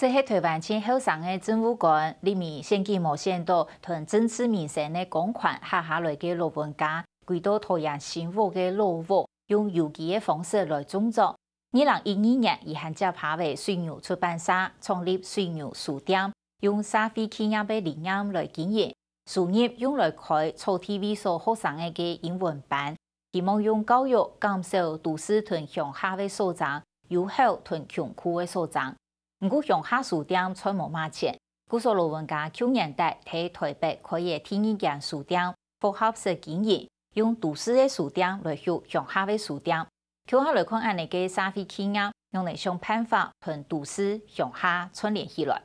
这是台湾前后生的政务官，里面先见无见到同政治民生的公款下来的老文家，归到桃园新屋的老屋，用邮寄的方式来种植。2012年，伊含接拍为水牛出版社，创立水牛书店，用社会企业的理念来经营。事业用来开草 TV 所学生的英文班，希望用教育减少都市同乡下的所长，友好同穷苦的所长。不过乡下书店才无卖钱，故所老文家去年底喺台北开嘅第二间书店，复合式经营，用都市的书店来学乡下的书店。扣下来看，安尼嘅社会企业用嚟想办法同都市乡下串联起来。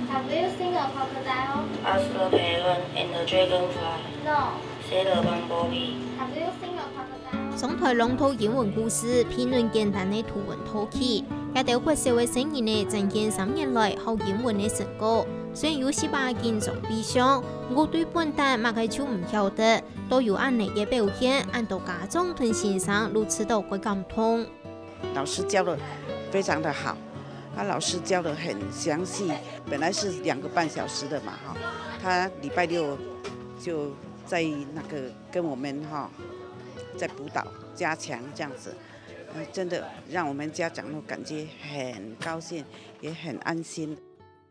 Have you seen a crocodile? Ask the penguin and the dragonfly. No. Say the bumblebee. Have you seen a crocodile? 上台朗读英文故事，评论简单的图文讨起，也对国社会声音的增进3年来学英文的成果。虽然有18件作弊项，我对本单马个就唔晓得，都有安尼嘅表现，按到家长同先生如此都会感动。老师教的非常的好。老师教的很详细，本来是2个半小时的嘛，他礼拜六就在那个跟我们在辅导加强这样子，真的让我们家长都感觉很高兴，也很安心。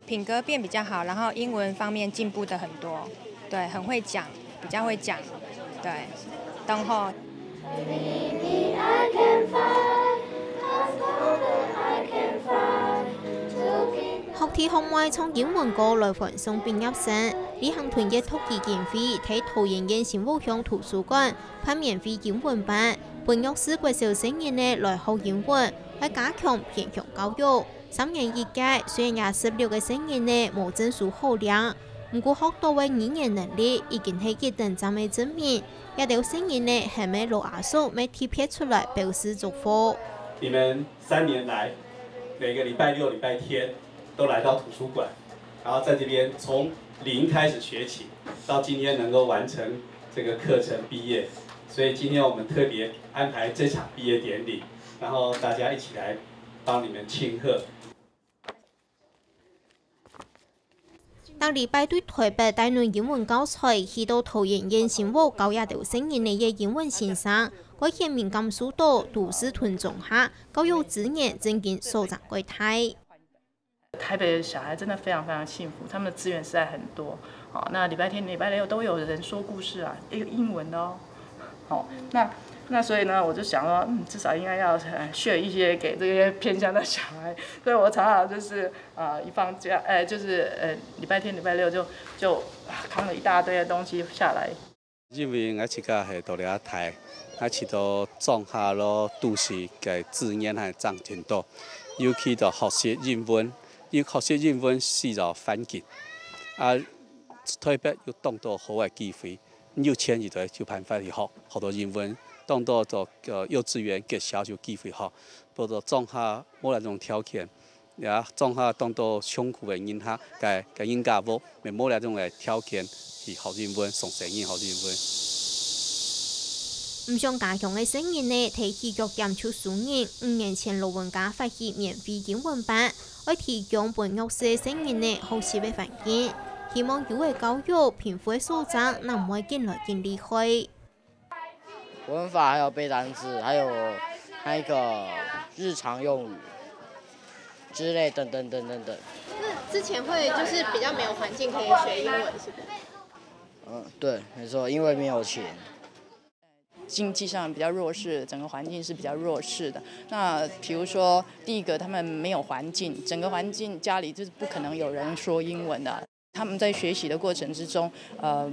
品格变比较好，然后英文方面进步的很多，对，很会讲，比较会讲，对，然后。学题学外从英文歌来欢送毕业生，李行团结突基金会喺桃园县新屋乡图书馆办免费英文班，本育师国小生年呢来学英文，来加强偏向教育。3年一届，虽然26个生年呢无证书考量，不过学到的语言能力已经係一定站嘅证明。也有生年呢係咪老阿叔咪貼片出來表示祝福。你们3年来，每个礼拜六、礼拜天都来到图书馆，然后在这边从0开始学起，到今天能够完成这个课程毕业，所以今天我们特别安排这场毕业典礼，然后大家一起来帮你们庆贺。当礼拜对台北带论英文教材去到桃园县新屋教也到成人嘅英文先生，佢顯面感受到都市屯中下教育資源增進所長嘅態。台北的小孩真的非常非常幸福，他们的资源实在很多。好，那礼拜天、礼拜六都有人说故事啊，英文的哦。好，那所以呢，我就想说，至少应该要share一些给这些偏乡的小孩。所以我常常就是一放假，就是礼拜天、礼拜六就扛了一大堆的东西下来。因为我自己係到了台，我去到種下咯都市嘅資源係增添多，尤其到學習英文，要學習英文是就反擊。台北有當到好嘅機會，有錢就辦法去學到英文。當到就幼稚園嘅小就機會學，不過種下冇那種條件，也種下當到窮苦嘅人下嘅人家冇冇那種嘅條件去學英文，上成人學英文。唔想加強嘅聲音呢，提起腳點出數年，5年前老人家發起免費英文班，為提供本育師嘅聲音呢好習嘅環境，希望有嘅教育貧富嘅所長能唔會見來見離開。文法还有背单词，还有那个日常用语之类等等等等等。那之前会就是比较没有环境可以学英文，是不是？对，没错，因为没有钱。经济上比较弱势，整个环境是比较弱势的。那比如说，第一个他们没有环境，整个环境家里就是不可能有人说英文的。他们在学习的过程之中，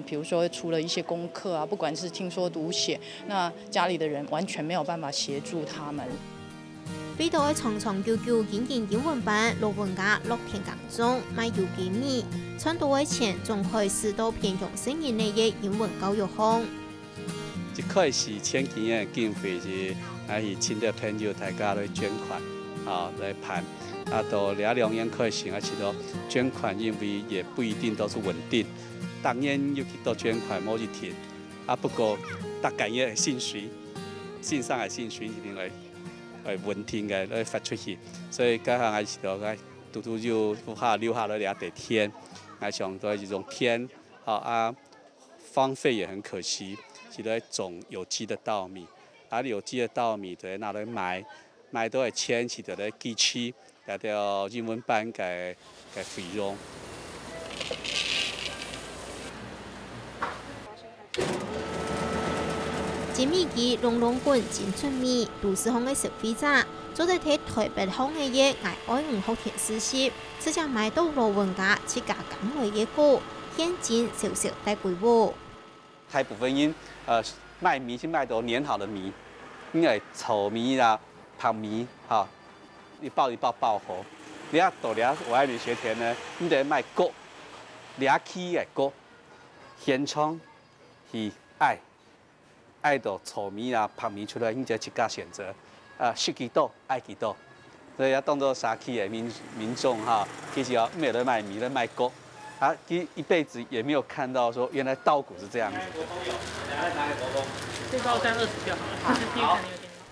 比如说出了一些功课啊，不管是听说读写，那家里的人完全没有办法协助他们。飛到嘅長長久久經營英文班，老人家樂天當中賣有幾米，賺到嘅錢仲開始到偏向成人嘅英文教育項。一開始前幾年經費是，係請啲朋友大家來捐款，來辦。都俩两眼可以行，而且都捐款，因为也不一定都是稳定。当然又去到捐款某一天，不过大概也会信水，线上的信水一定会稳定的来发出去，所以加上还是都个拄拄就留下来俩地天，还上都这种天，荒废也很可惜，是在种有机的稻米，有机的稻米就拿来卖，卖都会迁起的来机器，来到英文班嘅费用。金米记龙龙滚金春米，都市风的消费者做在睇台北风的嘢，爱5福田市集，只只买到罗文家7家港类嘅果，现金少少带归窝。台部分因卖米是卖到粘好的米，因为糙米啦、白米一包一包爆好。你要到了我爱美学田呢，你得卖果，2起的果，现场是爱到糙米啊、白米出来，你就自家选择，适几多爱几多，所以要当做3起的民众其实没有在卖米，在卖果。一辈子也没有看到说原来稻谷是这样子。这包320就好了。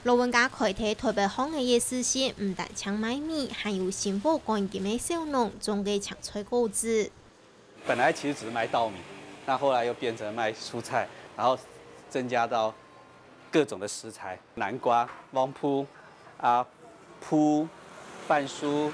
罗文家开拓台北风的夜市时，唔但抢买米，还有幸福干净的小农种嘅抢菜果子。本来其实只是卖稻米，那后来又变成卖蔬菜，然后增加到各种的食材，南瓜、汪铺、铺、半蔬。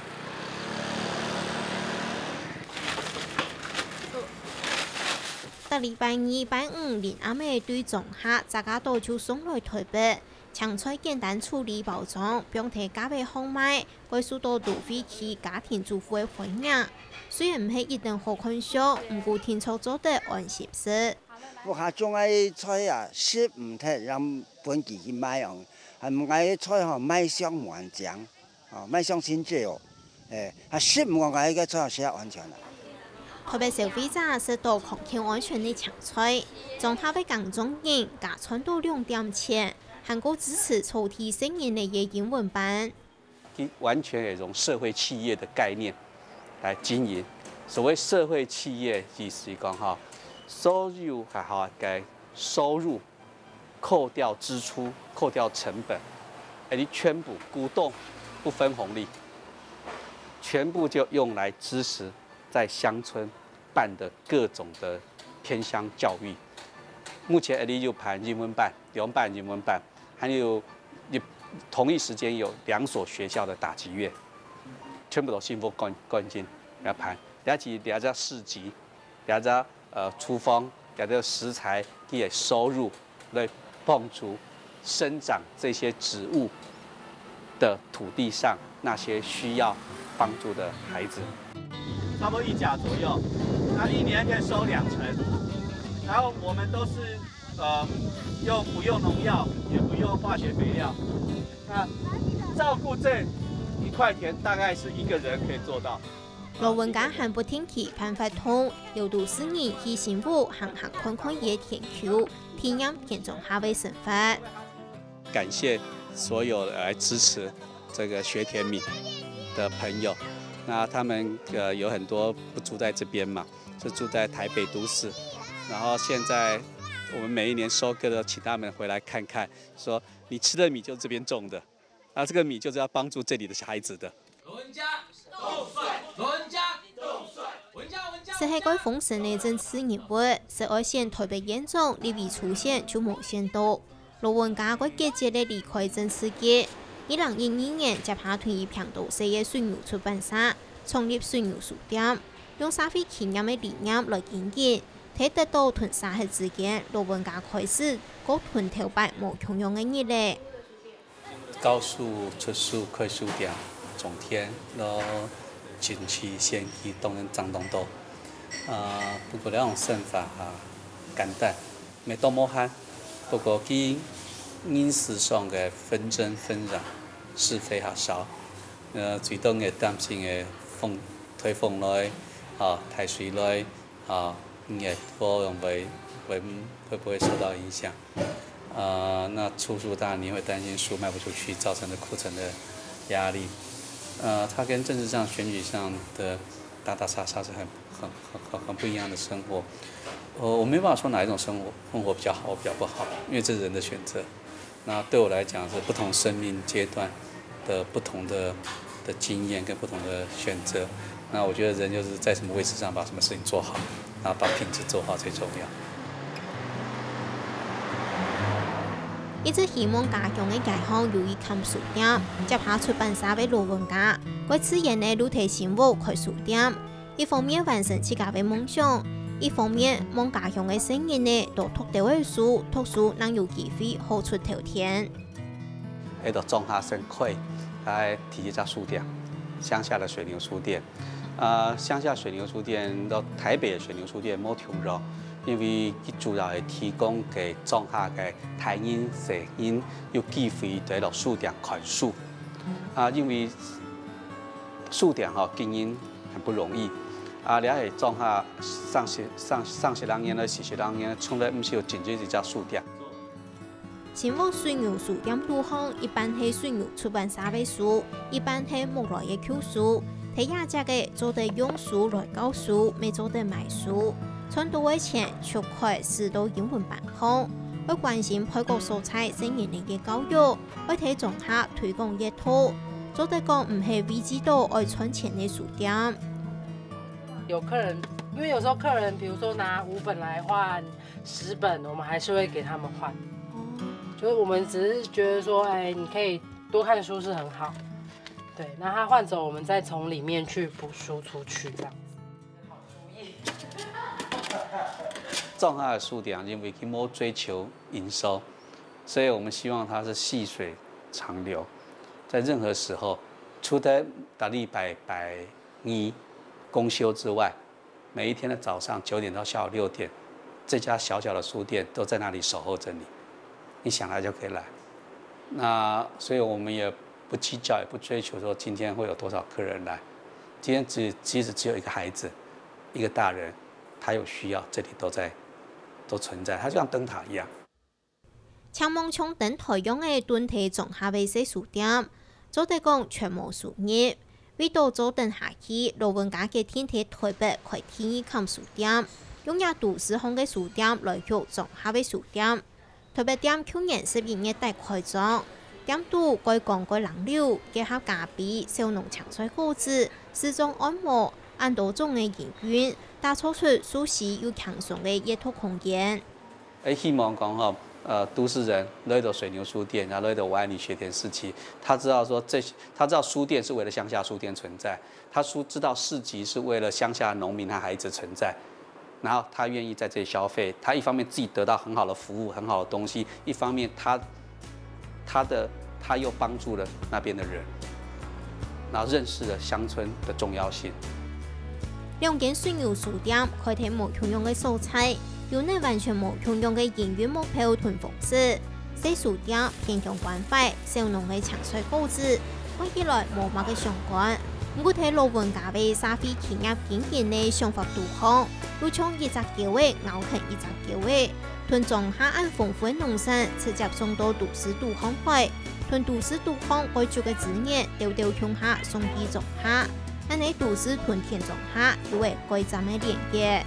到礼拜2、拜5连阿妹对仲夏，大家都就送来台北，抢菜简单处理包装，并提加倍好卖，归属到都会去家庭主妇的欢迎。虽然唔係一定好看相，唔過天操做得安心些。我下種嘅菜食唔得，讓本地去買哦，係唔係菜賣相完整，賣相新鮮哦，食唔我嘅菜食完全啦。台北消費者食到空氣安全的搶菜，仲下被港中人加穿到2點錢，韓國支持抽提聲音的英文班。完全有一種社會企業的概念來經營。所謂社會企業，意思講收入扣掉支出，扣掉成本，你全部鼓動，不分紅利，全部就用來支持在鄉村辦的各種的偏鄉教育。目前就辦英文班，2辦英文班，還有同一時間有2所學校的打擊樂，全部都幸福乾淨來辦。兩隻市集，兩隻廚房，兩隻食材嘅收入來幫助生長這些植物的土地上那些需要幫助的孩子。差不多1甲左右，那1年可以收2成，然後我們都是不用農藥，也不用化學肥料，那照顧這一塊田大概是1個人可以做到。羅文家還不停期辦法通，有都市人去幸福行看看野田球，體驗田中下的生活。感謝所有來支持這個學田米的朋友。那他們有很多不住在這邊嘛，就住在台北都市。然後現在我們每一年收割的，請他們回來看看，說你吃的米就是這邊種的，然後這個米就是要幫助這裡的小孩子的。是喺該豐盛的政治人物，12縣台北縣長立委出現就無限多。羅文家該結節的離開政治界，2012年接下團以平島市嘅水牛出版社，創立水牛書店，用社會企業嘅理念來經營，睇得到屯社嘅之間，羅文家開始過屯頭擺無窮樣嘅日咧。高速出書開書店，總天咯。近期先去當然張東多，不過那種生法簡單，沒多麼罕，不過佢飲食上嘅紛爭紛擾是非較少，最多嘅擔心嘅颱風來，台水來，也不容易會不會受到影響，那出書當然你會擔心書賣不出去造成的庫存的壓力。它跟政治上、选举上的打打杀杀是很不一样的生活。我没办法说哪一种生活比较好，比较不好，因为这是人的选择。那对我来讲是不同生命阶段的不同的经验跟不同的选择。那我觉得人就是在什么位置上把什么事情做好，然后把品质做好最重要。一直希望家乡的街坊有意看书店，接下出版社的老人家，为此year呢都提醒我开书店。一方面完成自家的梦想，一方面望家乡的声音呢都读到的书，读书能有机会好出头天。喺度种下生亏，来提一家书店，乡下的水牛书店。乡下水牛书店到台北的水牛书店冇同咯，因为佢主要係提供給種下嘅台英、西英有機會喺度書店看書。因為書店經營很不容易。你係種下上學人員咧、時學人員，從來唔是有進入一家書店。前往水牛書店入行，一般係水牛出版社嘅書，一般係木來嘅舊書。睇亞隻嘅做得用書來教書，未做得賣書。賺到嘅錢卻開始到英文版行，會關心配國素材成年齡嘅教育，會睇種下推廣熱土，做得講唔係為知道愛賺錢嘅書店。有客人，因為有時候客人，比如說拿5本來換10本，我們還是會給他們換。就是我們只是覺得說，哎，你可以多看書是很好。對，那他換走，我們再從裡面去補書出去，這樣子。好主意。種下的書店因為佢冇追求營收，所以我們希望它是細水長流，在任何時候，除了打禮拜2公休之外，每一天的早上9點到下午6點，這家小小的書店都在那裡守候着你，你想來就可以來。那所以我們也不計較，也不追求說今天會有多少客人來。今天即使只有一個孩子，一個大人，他有需要，這裡都存在，它就像燈塔一樣。請望從燈台樣嘅墩體種下嘅細書店，做得講全無輸入。為到做燈下去，老人家嘅天體台北開天意看書店，用也都市行嘅書店來做種下嘅書店。台北店去年11月底開張。店都該講該人流，結合咖啡、小農青菜果子、時裝按摩，按多種嘅營運，打造出舒適又輕鬆嘅閱讀空間。希望講都市人來到水牛書店，然後來到我愛你學田市集，他知道說他知道書店是為了鄉下書店存在，他知道市集是為了鄉下農民和孩子存在，然後他願意在這裡消費，他一方面自己得到很好的服務、很好的東西，一方面他又幫助了那邊的人，然後認識了鄉村的重要性。兩間水牛書店開闢無同樣嘅素材，有呢完全無同樣嘅營運目標同方式。細書店偏向關懷小農嘅青菜果子，看起來無乜嘅相關。不過睇老人家嘅社會企業經營嘅想法都好，如從一隻橋位咬近一隻橋位，屯種下按豐富嘅農產直接送到都市都行去。屯都市都行該做嘅資源，調向下送去種下，按喺都市屯田種下，有個規站嘅連結。